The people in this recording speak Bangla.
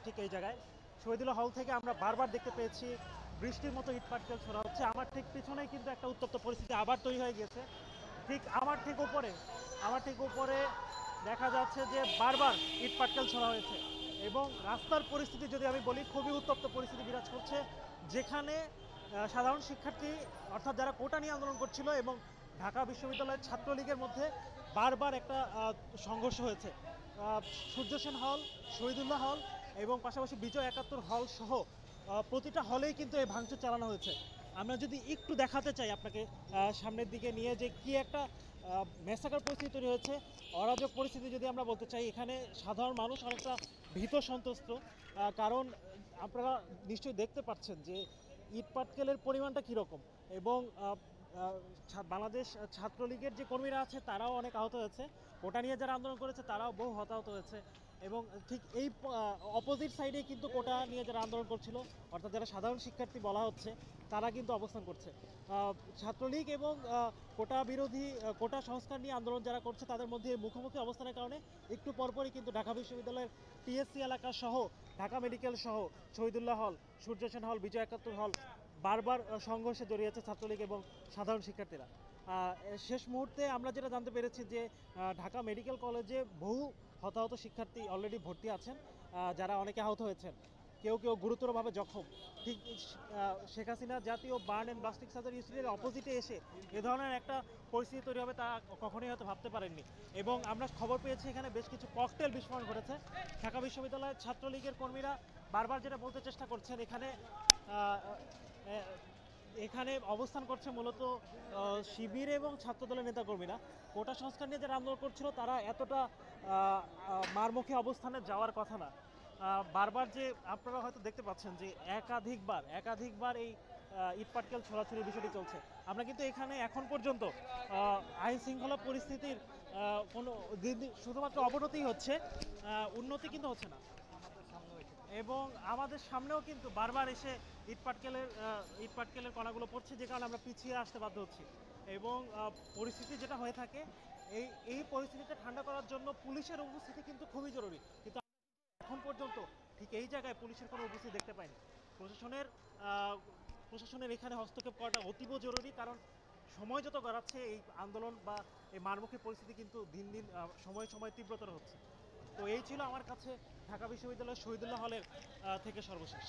ঠিক এই জায়গায় শহীদুল্লাহ হল থেকে আমরা বারবার দেখতে পেয়েছি বৃষ্টির মতো ইট পাটকেল ছোড়া হচ্ছে। আমার ঠিক পিছনেই কিন্তু একটা উত্তপ্ত পরিস্থিতি আবার তৈরি হয়ে গেছে। ঠিক আমার ঠিক উপরে দেখা যাচ্ছে যে বারবার ইট পাটকেল ছোড়া হয়েছে এবং রাস্তার পরিস্থিতি যদি আমি বলি খুবই উত্তপ্ত পরিস্থিতি বিরাজ করছে, যেখানে সাধারণ শিক্ষার্থী অর্থাৎ যারা কোটা নিয়ে আন্দোলন করছিল এবং ঢাকা বিশ্ববিদ্যালয়ের ছাত্রলীগের মধ্যে বারবার একটা সংঘর্ষ হয়েছে। সূর্য সেন হল, শহীদুল্লাহ হল এবং পাশাপাশি বিজয় ৭১ হল সহ প্রতিটা হলেই কিন্তু এই ভাঙচুর চালানো হয়েছে। আমরা যদি একটু দেখাতে চাই আপনাকে সামনের দিকে নিয়ে যে কি একটা মেসাকার পরিস্থিতি তৈরি হয়েছে, অরাজক পরিস্থিতি যদি আমরা বলতে চাই, এখানে সাধারণ মানুষ অনেকটা ভীত সন্ত্রস্ত। কারণ আপনারা নিশ্চয়ই দেখতে পাচ্ছেন যে ইট পাটকেলের পরিমাণটা কীরকম এবং বাংলাদেশ ছাত্রলীগের যে কর্মীরা আছে তারাও অনেক আহত হয়েছে, ওটা নিয়ে যারা আন্দোলন করেছে তারাও বহু হতাহত হয়েছে এবং ঠিক এই অপোজিট সাইডে কিন্তু কোটা নিয়ে যারা আন্দোলন করছিল অর্থাৎ যারা সাধারণ শিক্ষার্থী বলা হচ্ছে তারা কিন্তু অবস্থান করছে। ছাত্রলীগ এবং কোটা বিরোধী কোটা সংস্কার নিয়ে আন্দোলন যারা করছে তাদের মধ্যে মুখোমুখি অবস্থানের কারণে একটু পরপরই কিন্তু ঢাকা বিশ্ববিদ্যালয়ের টিএসসি এলাকা সহ ঢাকা মেডিকেল সহ শহীদুল্লাহ হল, সূর্য সেন হল, বিজয় ৭১ হল বারবার সংঘর্ষে জড়িয়েছে ছাত্রলীগ এবং সাধারণ শিক্ষার্থীরা। শেষ মুহূর্তে আমরা যেটা জানতে পেরেছি যে ঢাকা মেডিকেল কলেজে বহু হতাহত শিক্ষার্থী অলরেডি ভর্তি আছেন, যারা অনেকে আহত হয়েছেন, কেউ কেউ গুরুতরভাবে জখম। ঠিক শেখ হাসিনা জাতীয় বার্ন অ্যান্ড প্লাস্টিক সার্জারি ইনস্টিটিউটের অপোজিটে এসে এ ধরনের একটা পরিস্থিতি তৈরি হবে তা কখনোই হয়তো ভাবতে পারেননি। এবং আমরা খবর পেয়েছি এখানে বেশ কিছু ককটেল বিস্ফোরণ ঘটেছে। ঢাকা বিশ্ববিদ্যালয়ের ছাত্রলীগের কর্মীরা বারবার যেটা বলতে চেষ্টা করছেন, এখানে অবস্থান করছে মূলত শিবির এবং ছাত্রদলের নেতাকর্মীরা। কোটা সংস্কার নিয়ে যারা আন্দোলন করছিল তারা এতটা মারমুখী অবস্থানে যাওয়ার কথা না। বারবার যে আপনারা হয়তো দেখতে পাচ্ছেন যে একাধিকবার এই ইট পাটকেল ছোড়াছুড়ির বিষয়টি চলছে। আমরা কিন্তু এখানে এখন পর্যন্ত আইন শৃঙ্খলা পরিস্থিতির কোনো শুধুমাত্র অবনতি হচ্ছে, উন্নতি কিন্তু হচ্ছে না। এবং আমাদের সামনেও কিন্তু বারবার এসে ইট পাটকেলের কণাগুলো পড়ছে, যে কারণে আমরা পিছিয়ে আসতে বাধ্য হচ্ছি। এবং পরিস্থিতি যেটা হয়ে থাকে, এই পরিস্থিতিটা ঠান্ডা করার জন্য পুলিশের উপস্থিতি কিন্তু খুবই জরুরি, কিন্তু এখন পর্যন্ত ঠিক এই জায়গায় পুলিশের কোনো উপস্থিতি দেখতে পাইনি। প্রশাসনের এখানে হস্তক্ষেপ করাটা অতীব জরুরি, কারণ সময় যত গড়াচ্ছে এই আন্দোলন বা এই মারমুখী পরিস্থিতি কিন্তু দিন দিন সময় সময় তীব্রতর হচ্ছে। তো এই ছিল আমার কাছে ঢাকা বিশ্ববিদ্যালয়ের শহীদুল্লাহ হলের থেকে সর্বশেষ।